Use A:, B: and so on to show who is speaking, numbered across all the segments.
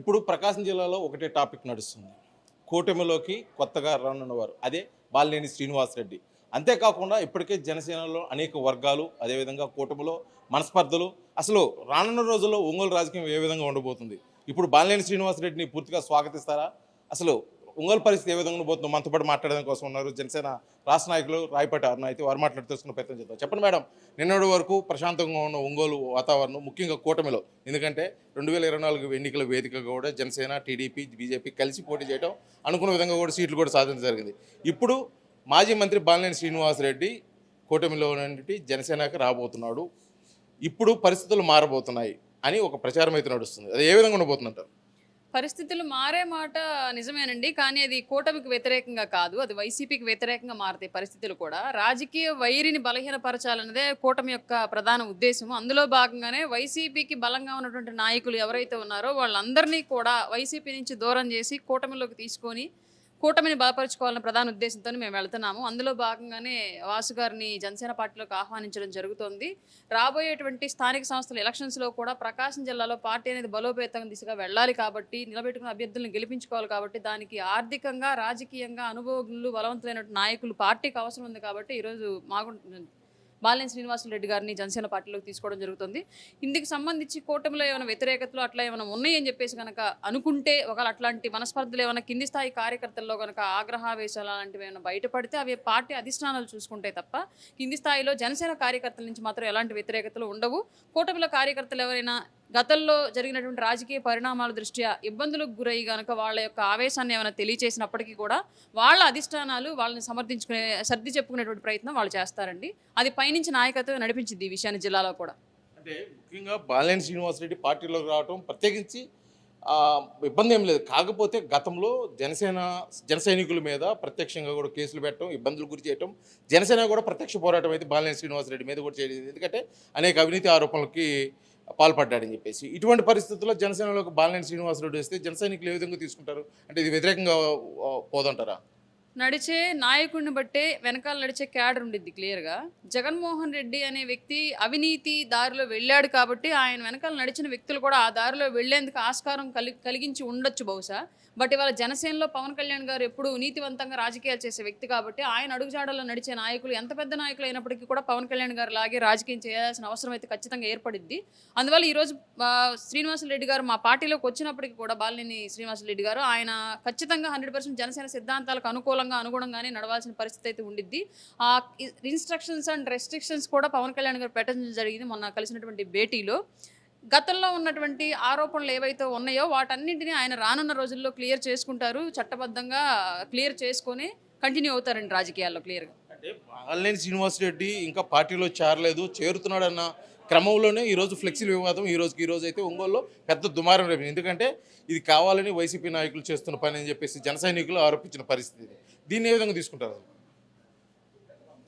A: ఇప్పుడు ప్రకాశం జిల్లాలో ఒకటే టాపిక్ నడుస్తుంది. కూటమిలోకి కొత్తగా రానున్నవారు. అదే బాలినేని శ్రీనివాసరెడ్డి. అంతేకాకుండా ఇప్పటికే జనసేనలో అనేక వర్గాలు, అదేవిధంగా కూటమిలో మనస్పర్ధలు, అసలు రానున్న రోజుల్లో ఒంగోలు రాజకీయం ఏ విధంగా ఉండబోతుంది? ఇప్పుడు బాలినేని శ్రీనివాసరెడ్డిని పూర్తిగా స్వాగతిస్తారా? అసలు ఒంగోలు పరిస్థితి ఏ విధంగా ఉండబోతుందో మనతో పాటు మాట్లాడడం కోసం ఉన్నారు జనసేన రాష్ట్ర నాయకులు రాయపాటి అరుణ. అయితే వారు మాట్లాడి తెలుసుకునే ప్రయత్నం చేద్దాం. చెప్పండి మేడం, నిన్నటి వరకు ప్రశాంతంగా ఉన్న ఒంగోలు వాతావరణం ముఖ్యంగా కూటమిలో, ఎందుకంటే 2024 ఎన్నికల వేదికగా కూడా జనసేన, టీడీపీ, బీజేపీ కలిసి పోటీ చేయడం, అనుకున్న విధంగా కూడా సీట్లు కూడా సాధించడం జరిగింది. ఇప్పుడు మాజీ మంత్రి బాలినేని శ్రీనివాసరెడ్డి కూటమిలో నుండి జనసేనకి రాబోతున్నాడు. ఇప్పుడు పరిస్థితులు మారబోతున్నాయి అని ఒక ప్రచారం అయితే నడుస్తుంది. అది ఏ విధంగా ఉండబోతుందంటారు?
B: పరిస్థితులు మారే మాట నిజమేనండి. కానీ అది కూటమికి వ్యతిరేకంగా కాదు. అది వైసీపీకి వ్యతిరేకంగా మారుతాయి పరిస్థితులు కూడా. రాజకీయ వైరిని బలహీనపరచాలన్నదే కూటమి యొక్క ప్రధాన ఉద్దేశం. అందులో భాగంగానే వైసీపీకి బలంగా ఉన్నటువంటి నాయకులు ఎవరైతే ఉన్నారో వాళ్ళందరినీ కూడా వైసీపీ నుంచి దూరం చేసి కూటమిలోకి తీసుకొని కూటమిని బలపరుచుకోవాలన్న ప్రధాన ఉద్దేశంతో మేము వెళ్తున్నాము. అందులో భాగంగానే వాసు గారిని జనసేన పార్టీలోకి ఆహ్వానించడం జరుగుతోంది. రాబోయేటువంటి స్థానిక సంస్థల ఎలక్షన్స్లో కూడా ప్రకాశం జిల్లాలో పార్టీ అనేది బలోపేతం దిశగా వెళ్ళాలి కాబట్టి, నిలబెట్టుకున్న అభ్యర్థులను గెలిపించుకోవాలి కాబట్టి, దానికి ఆర్థికంగా, రాజకీయంగా అనుభవజ్ఞులు, బలవంతులైన నాయకులు పార్టీకి అవసరం ఉంది కాబట్టి ఈరోజు బాలినేని శ్రీనివాసరెడ్డి గారిని జనసేన పార్టీలోకి తీసుకోవడం జరుగుతుంది. ఇందుకు సంబంధించి కూటమిలో ఏమైనా వ్యతిరేకతలు అట్లా ఏమైనా ఉన్నాయని చెప్పేసి కనుక అనుకుంటే, ఒకవేళ అట్లాంటి మనస్పర్ధలు ఏమైనా కింది స్థాయి కార్యకర్తల్లో కనుక ఆగ్రహావేశాలు అలాంటివి ఏమైనా బయటపడితే అవి పార్టీ అధిష్టానాలు చూసుకుంటే తప్ప కింది స్థాయిలో జనసేన కార్యకర్తల నుంచి మాత్రం ఎలాంటి వ్యతిరేకతలు ఉండవు. కూటమిలో కార్యకర్తలు ఎవరైనా గతంలో జరిగినటువంటి రాజకీయ పరిణామాల దృష్ట్యా ఇబ్బందులకు గురయ్యి గనక వాళ్ళ యొక్క ఆవేశాన్ని ఏమైనా తెలియచేసినప్పటికీ కూడా వాళ్ళ అధిష్టానాలు వాళ్ళని సమర్థించుకునే, సర్ది చెప్పుకునేటువంటి ప్రయత్నం వాళ్ళు చేస్తారండి. అది పైనుంచి నాయకత్వం నడిపించింది ఈ విషయాన్ని జిల్లాలో కూడా.
A: అంటే ముఖ్యంగా బాలినేని శ్రీనివాసరెడ్డి పార్టీలోకి రావడం ప్రత్యేకించి ఇబ్బంది ఏం లేదు. కాకపోతే గతంలో జన సైనికుల మీద ప్రత్యక్షంగా కూడా కేసులు పెట్టడం, ఇబ్బందులు గురి చేయడం, జనసేన కూడా ప్రత్యక్ష పోరాటం అయితే బాలినేని శ్రీనివాసరెడ్డి మీద కూడా చేయలేదు. ఎందుకంటే అనేక అవినీతి ఆరోపణలకి పాల్పడ్డాడని చెప్పేసి. ఇటువంటి పరిస్థితుల్లో జనసేనలోకి బాలినేని శ్రీనివాసరెడ్డి వస్తే జన సైనికులు ఏ విధంగా తీసుకుంటారు? అంటే ఇది వ్యతిరేకంగా పోదంటారా?
B: నడిచే నాయకుడిని బట్టే వెనకాల నడిచే క్యాడర్ ఉండిద్ది క్లియర్‌గా. జగన్మోహన్ రెడ్డి అనే వ్యక్తి అవినీతి దారిలో వెళ్ళాడు కాబట్టి ఆయన వెనకాల నడిచిన వ్యక్తులు కూడా ఆ దారిలో వెళ్లేందుకు ఆస్కారం కలిగించి ఉండొచ్చు బహుశా. బట్ ఇవాళ జనసేనలో పవన్ కళ్యాణ్ గారు ఎప్పుడూ నీతివంతంగా రాజకీయాలు చేసే వ్యక్తి కాబట్టి ఆయన అడుగుజాడల్లో నడిచే నాయకులు ఎంత పెద్ద నాయకులు అయినప్పటికీ కూడా పవన్ కళ్యాణ్ గారు లాగే రాజకీయం చేయాల్సిన అవసరం అయితే ఖచ్చితంగా ఏర్పడిద్ది. అందువల్ల ఈరోజు శ్రీనివాసరెడ్డి గారు మా పార్టీలోకి వచ్చినప్పటికీ కూడా బాలినేని శ్రీనివాసరెడ్డి గారు ఆయన ఖచ్చితంగా 100% జనసేన సిద్ధాంతాలకు అనుగుణంగానే నడవాల్సిన పరిస్థితి అయితే ఉండిద్ది. ఆ ఇన్స్ట్రక్షన్స్ అండ్ రెస్ట్రిక్షన్స్ కూడా పవన్ కళ్యాణ్ గారు పెట్టడం జరిగింది మొన్న కలిసినటువంటి భేటీలో. గతంలో ఉన్నటువంటి ఆరోపణలు ఏవైతే ఉన్నాయో వాటన్నింటినీ ఆయన రానున్న రోజుల్లో క్లియర్ చేసుకుంటారు. చట్టబద్ధంగా క్లియర్ చేసుకొని కంటిన్యూ అవుతారండి రాజకీయాల్లో క్లియర్‌గా.
A: అంటే బాలినేని శ్రీనివాసరెడ్డి ఇంకా పార్టీలో చేరుతున్నాడన్న క్రమంలోనే ఈరోజు ఫ్లెక్సీల వివాదం ఈ రోజు అయితే ఒంగోలులో పెద్ద దుమారం రేపింది. ఎందుకంటే ఇది కావాలని వైసీపీ నాయకులు చేస్తున్న పని అని చెప్పేసి జన సైనికులు ఆరోపించిన పరిస్థితి. దీన్ని ఏ విధంగా తీసుకుంటారు?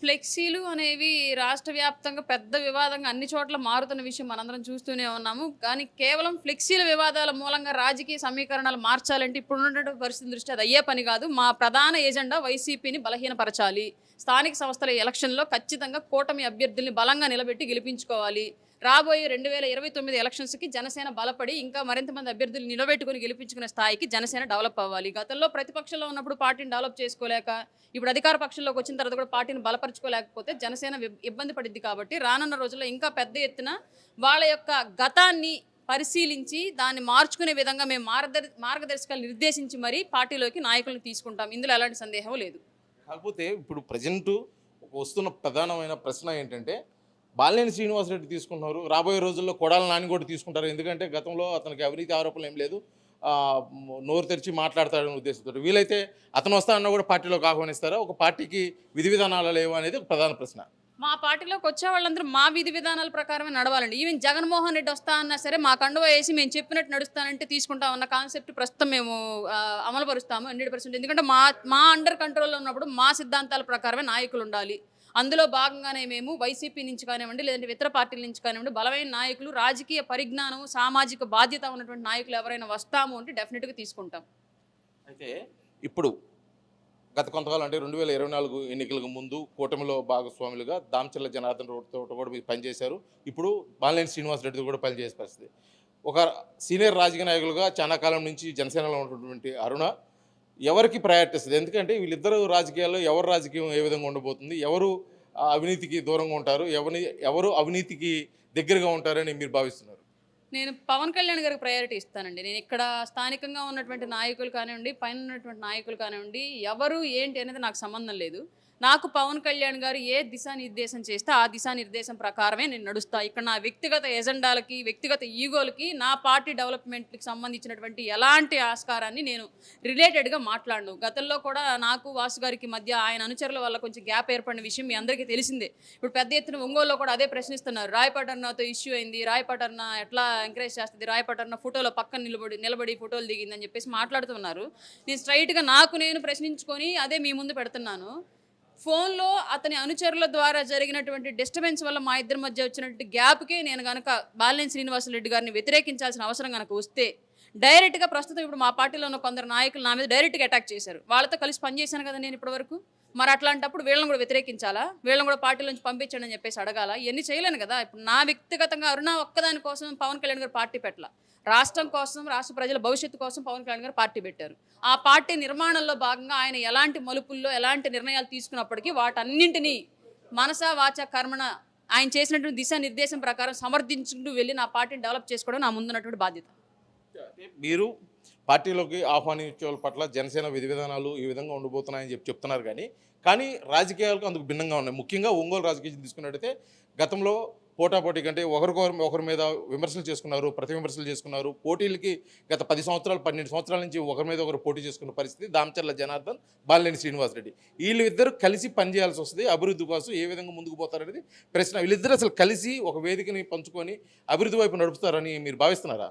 B: ఫ్లెక్సీలు అనేవి రాష్ట్ర వ్యాప్తంగా పెద్ద వివాదంగా అన్ని చోట్ల మారుతున్న విషయం మనందరం చూస్తూనే ఉన్నాము. కానీ కేవలం ఫ్లెక్సీల వివాదాల మూలంగా రాజకీయ సమీకరణాలు మార్చాలంటే ఇప్పుడున్నటువంటి పరిస్థితి దృష్ట్యా అది అయ్యే పని కాదు. మా ప్రధాన ఎజెండా వైసీపీని బలహీనపరచాలి. స్థానిక సంస్థల ఎలక్షన్లో ఖచ్చితంగా కూటమి అభ్యర్థుల్ని బలంగా నిలబెట్టి గెలిపించుకోవాలి. రాబోయే 2029 ఎలక్షన్స్కి జనసేన బలపడి ఇంకా మరింత మంది అభ్యర్థులు నిలబెట్టుకుని గెలిపించుకునే స్థాయికి జనసేన డెవలప్ అవ్వాలి. గతంలో ప్రతిపక్షంలో ఉన్నప్పుడు పార్టీని డెవలప్ చేసుకోలేక ఇప్పుడు అధికార పక్షంలోకి వచ్చిన తర్వాత కూడా పార్టీని బలపరుచుకోలేకపోతే జనసేన ఇబ్బంది పడిద్ది. కాబట్టి రానున్న రోజుల్లో ఇంకా పెద్ద ఎత్తున వాళ్ళ యొక్క గతాన్ని పరిశీలించి దాన్ని మార్చుకునే విధంగా మేము మార్గదర్శకాలు నిర్దేశించి మరీ పార్టీలోకి నాయకులను తీసుకుంటాం. ఇందులో ఎలాంటి సందేహం లేదు.
A: కాకపోతే ఇప్పుడు ప్రజెంటు వస్తున్న ప్రధానమైన ప్రశ్న ఏంటంటే, బాలినేని శ్రీనివాసరెడ్డి తీసుకుంటున్నారు, రాబోయే రోజుల్లో కొడాల నాని కూడా తీసుకుంటారు. ఎందుకంటే గతంలో అతనికి అవినీతి ఆరోపణలు ఏం లేదు, నోరు తెరిచి మాట్లాడతాడనే ఉద్దేశంతో. వీలైతే అతను వస్తానన్నా కూడా పార్టీలోకి ఆహ్వానిస్తారా? ఒక పార్టీకి విధి విధానాలు లేవు అనేది ఒక ప్రధాన ప్రశ్న.
B: మా పార్టీలోకి వచ్చే వాళ్ళందరూ మా విధి విధానాల ప్రకారమే నడవాలండి. ఈవెన్ జగన్మోహన్ రెడ్డి వస్తా అన్నా సరే మా కండువా వేసి మేము చెప్పినట్టు నడుస్తానంటే తీసుకుంటామన్న కాన్సెప్ట్ ప్రస్తుతం మేము అమలుపరుస్తాము 100%. ఎందుకంటే మా అండర్ కంట్రోల్లో ఉన్నప్పుడు మా సిద్ధాంతాల ప్రకారమే నాయకులు ఉండాలి. అందులో భాగంగానే మేము వైసీపీ నుంచి కానివ్వండి, లేదంటే ఇతర పార్టీల నుంచి కానివ్వండి, బలమైన నాయకులు, రాజకీయ పరిజ్ఞానం, సామాజిక బాధ్యత ఉన్నటువంటి నాయకులు ఎవరైనా వస్తాము అంటే డెఫినెట్గా తీసుకుంటాం.
A: అయితే ఇప్పుడు గత కొంతకాలం అంటే 2024 ఎన్నికలకు ముందు కూటమిలో భాగస్వాములుగా దామచర్ల జనార్దన్ రావుతో కూడా మీరు పనిచేశారు. ఇప్పుడు బాలినేని శ్రీనివాసరెడ్డితో కూడా పనిచేసే పరిస్థితి. ఒక సీనియర్ రాజకీయ నాయకులుగా చాలా కాలం నుంచి జనసేనలో ఉన్నటువంటి అరుణ ఎవరికి ప్రయారిటీ ఇస్తుంది? ఎందుకంటే వీళ్ళిద్దరు రాజకీయాల్లో ఎవరు రాజకీయం ఏ విధంగా ఉండబోతుంది, ఎవరు అవినీతికి దూరంగా ఉంటారు, ఎవరు అవినీతికి దగ్గరగా ఉంటారని మీరు భావిస్తున్నారు?
B: నేను పవన్ కళ్యాణ్ గారికి ప్రయారిటీ ఇస్తానండి. నేను ఇక్కడ స్థానికంగా ఉన్నటువంటి నాయకులు కానివ్వండి, పైన ఉన్నటువంటి నాయకులు కానివ్వండి, ఎవరు ఏంటి అనేది నాకు సంబంధం లేదు. నాకు పవన్ కళ్యాణ్ గారు ఏ దిశానిర్దేశం చేస్తే ఆ దిశానిర్దేశం ప్రకారమే నేను నడుస్తా. ఇక్కడ నా వ్యక్తిగత ఎజెండాలకి, వ్యక్తిగత ఈగోలకి, నా పార్టీ డెవలప్మెంట్కి సంబంధించినటువంటి ఎలాంటి ఆస్కారాన్ని నేను రిలేటెడ్గా మాట్లాడను. గతంలో కూడా నాకు వాసు గారికి మధ్య ఆయన అనుచరుల వల్ల కొంచెం గ్యాప్ ఏర్పడిన విషయం మీ అందరికీ తెలిసిందే. ఇప్పుడు పెద్ద ఎత్తున ఒంగోలులో కూడా అదే ప్రశ్నిస్తున్నారు. రాయపటర్నతో ఇష్యూ అయింది, రాయపటర్న ఎట్లా ఎంకరేజ్ చేస్తుంది, రాయపటర్న ఫోటోలో పక్కన నిలబడి ఫోటోలు దిగిందని చెప్పేసి మాట్లాడుతున్నారు. నేను స్ట్రైట్గా నేను ప్రశ్నించుకొని అదే మీ ముందు పెడుతున్నాను. ఫోన్లో అతని అనుచరుల ద్వారా జరిగినటువంటి డిస్టర్బెన్స్ వల్ల మా ఇద్దరి మధ్య వచ్చినటువంటి గ్యాప్కే నేను కనుక బాలినేని శ్రీనివాసరెడ్డి గారిని వ్యతిరేకించాల్సిన అవసరం కనుక వస్తే డైరెక్ట్గా ప్రస్తుతం ఇప్పుడు మా పార్టీలో ఉన్న కొందరు నాయకులు నా మీద డైరెక్ట్గా అటాక్ చేశారు. వాళ్ళతో కలిసి పనిచేశాను కదా నేను ఇప్పటివరకు. మరి అట్లాంటప్పుడు వీళ్ళని కూడా వ్యతిరేకించాలా, వీళ్ళని కూడా పార్టీల నుంచి పంపించండి అని చెప్పేసి అడగాల? ఇవన్నీ చేయలేను కదా. ఇప్పుడు నా వ్యక్తిగతంగా అరుణ ఒక్కదాని కోసం పవన్ కళ్యాణ్ గారు పార్టీ పెట్టాల. రాష్ట్రం కోసం, రాష్ట్ర ప్రజల భవిష్యత్తు కోసం పవన్ కళ్యాణ్ గారు పార్టీ పెట్టారు. ఆ పార్టీ నిర్మాణంలో భాగంగా ఆయన ఎలాంటి మలుపుల్లో ఎలాంటి నిర్ణయాలు తీసుకున్నప్పటికీ వాటన్నింటినీ మనసా వాచ కర్మణ ఆయన చేసినటువంటి దిశానిర్దేశం ప్రకారం సమర్థించుకుంటూ వెళ్ళి నా పార్టీని డెవలప్ చేసుకోవడం నా ముందున్నటువంటి బాధ్యత.
A: మీరు పార్టీలోకి ఆహ్వానించే వాళ్ళ పట్ల జనసేన విధి విధానాలు ఈ విధంగా ఉండబోతున్నాయని చెప్తున్నారు, కానీ రాజకీయాలకు అందుకు భిన్నంగా ఉన్నాయి. ముఖ్యంగా ఒంగోలు రాజకీయం తీసుకున్నట్టయితే గతంలో పోటాపోటీ కంటే ఒకరి మీద విమర్శలు చేసుకున్నారు, ప్రతి విమర్శలు చేసుకున్నారు. పోటీలకి గత 10 సంవత్సరాలు 12 సంవత్సరాల నుంచి ఒకరి మీద ఒకరు పోటీ చేసుకున్న పరిస్థితి. దామచర్ల జనార్దన్, బాలినేని శ్రీనివాసరెడ్డి వీళ్ళిద్దరు కలిసి పనిచేయాల్సి వస్తుంది. అభివృద్ధి కోసం ఏ విధంగా ముందుకు పోతారనేది ప్రశ్న. వీళ్ళిద్దరు అసలు కలిసి ఒక వేదికని పంచుకొని అభివృద్ధి వైపు నడుపుతారని మీరు భావిస్తున్నారా?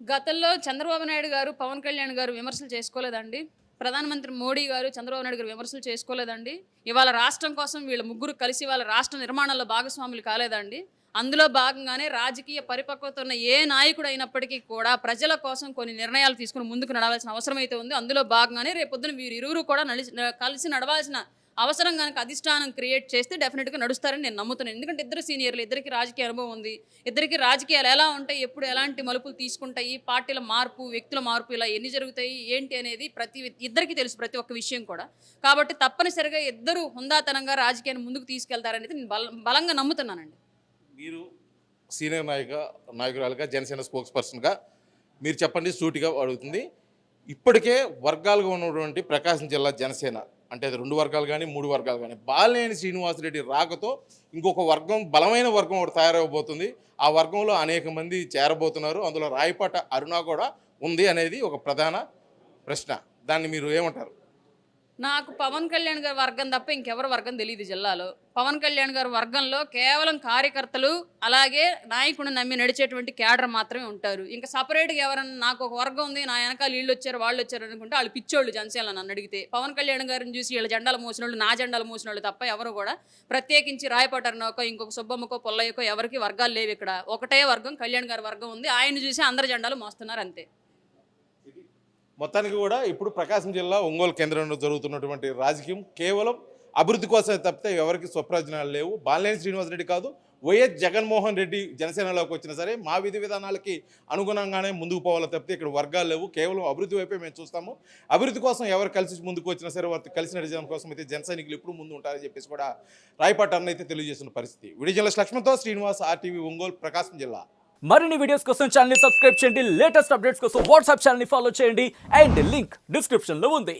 B: గతంలో చంద్రబాబు నాయుడు గారు, పవన్ కళ్యాణ్ గారు విమర్శలు చేసుకోలేదండి. ప్రధానమంత్రి మోడీ గారు, చంద్రబాబు నాయుడు గారు విమర్శలు చేసుకోలేదండి. ఇవాళ రాష్ట్రం కోసం వీళ్ళ ముగ్గురు కలిసి వాళ్ళ రాష్ట్ర నిర్మాణంలో భాగస్వాములు కాలేదండి. అందులో భాగంగానే రాజకీయ పరిపక్వత ఉన్న ఏ నాయకుడు అయినప్పటికీ కూడా ప్రజల కోసం కొన్ని నిర్ణయాలు తీసుకుని ముందుకు నడవాల్సిన అవసరం అయితే ఉంది. అందులో భాగంగానే రేపొద్దున వీరు ఇరువురు కూడా కలిసి నడవాల్సిన అవసరం కనుక అధిష్టానం క్రియేట్ చేస్తే డెఫినెట్గా నడుస్తారని నేను నమ్ముతున్నాను. ఎందుకంటే ఇద్దరు సీనియర్లు, ఇద్దరికి రాజకీయ అనుభవం ఉంది. ఇద్దరికి రాజకీయాలు ఎలా ఉంటాయి, ఎప్పుడు ఎలాంటి మలుపులు తీసుకుంటాయి, పార్టీల మార్పు, వ్యక్తుల మార్పు ఇలా ఎన్ని జరుగుతాయి ఏంటి అనేది ఇద్దరికి తెలుసు, ప్రతి ఒక్క విషయం కూడా. కాబట్టి తప్పనిసరిగా ఇద్దరు హుందాతనంగా రాజకీయాన్ని ముందుకు తీసుకెళ్తారనేది నేను బలంగా నమ్ముతున్నానండి.
A: మీరు సీనియర్ నాయకురాలుగా, జనసేన స్పోక్స్ పర్సన్గా మీరు చెప్పండి, సూటిగా అడుగుతుంది. ఇప్పటికే వర్గాలుగా ఉన్నటువంటి ప్రకాశం జిల్లా జనసేన అంటే అది 2 వర్గాలు కానీ 3 వర్గాలు కానీ బాలినేని శ్రీనివాసరెడ్డి రాకతో ఇంకొక వర్గం, బలమైన వర్గం ఒకటి తయారవబోతుంది. ఆ వర్గంలో అనేక మంది చేరబోతున్నారు. అందులో రాయపాట అరుణ కూడా ఉంది అనేది ఒక ప్రధాన ప్రశ్న. దాన్ని మీరు ఏమంటారు?
B: నాకు పవన్ కళ్యాణ్ గారి వర్గం తప్ప ఇంకెవరి వర్గం తెలియదు జిల్లాలో. పవన్ కళ్యాణ్ గారి వర్గంలో కేవలం కార్యకర్తలు, అలాగే నాయకుడిని నమ్మి నడిచేటువంటి క్యాడర్ మాత్రమే ఉంటారు. ఇంకా సపరేట్గా ఎవరన్నా నాకు ఒక వర్గం ఉంది, నా వెనకాల వీళ్ళు వచ్చారు వాళ్ళు వచ్చారు అనుకుంటే వాళ్ళు పిచ్చోళ్ళు జనసేనలో నన్ను అడిగితే. పవన్ కళ్యాణ్ గారిని చూసి వీళ్ళ జెండాలు మోసిన వాళ్ళు, నా జెండాలు మోసిన వాళ్ళు తప్ప ఎవరు కూడా ప్రత్యేకించి రాయపటర్నోకో ఇంకొక సుబ్బమ్మకో పొల్లయ్యకో ఎవరికి వర్గాలు లేవు. ఇక్కడ ఒకటే వర్గం, కళ్యాణ్ గారి వర్గం ఉంది. ఆయన చూసి అందరి జెండాలు మోస్తున్నారు అంతే.
A: మొత్తానికి కూడా ఇప్పుడు ప్రకాశం జిల్లా ఒంగోలు కేంద్రంలో జరుగుతున్నటువంటి రాజకీయం కేవలం అభివృద్ధి కోసమే తప్పితే ఎవరికి స్వప్రయోజనాలు లేవు. బాలినేని శ్రీనివాసరెడ్డి కాదు, వైఎస్ జగన్మోహన్ రెడ్డి జనసేనలోకి వచ్చినా సరే మా విధి విధానాలకి అనుగుణంగానే ముందుకు పోవాలో తప్పితే ఇక్కడ వర్గాలు లేవు. కేవలం అభివృద్ధి వైపే మేము చూస్తాము. అభివృద్ధి కోసం ఎవరు కలిసి ముందుకు వచ్చినా సరే వారు కలిసి నడిచడం కోసం అయితే జన సైనికులు ఎప్పుడు ముందు ఉంటారని చెప్పేసి కూడా రాయపాట అన్న అయితే తెలియజేస్తున్న పరిస్థితి. వీడియో జర్నలిస్ట్ లక్ష్మణ్తో శ్రీనివాస్, RTV ఒంగోలు, ప్రకాశం జిల్లా.
C: మరిన్ని వీడియోస్ కోసం ఛానల్ ని సబ్స్క్రైబ్ చేయండి. లేటెస్ట్ అప్డేట్స్ కోసం వాట్సాప్ ఛానల్ ని ఫాలో చేయండి. అండ్ లింక్ డిస్క్రిప్షన్ లో ఉంది.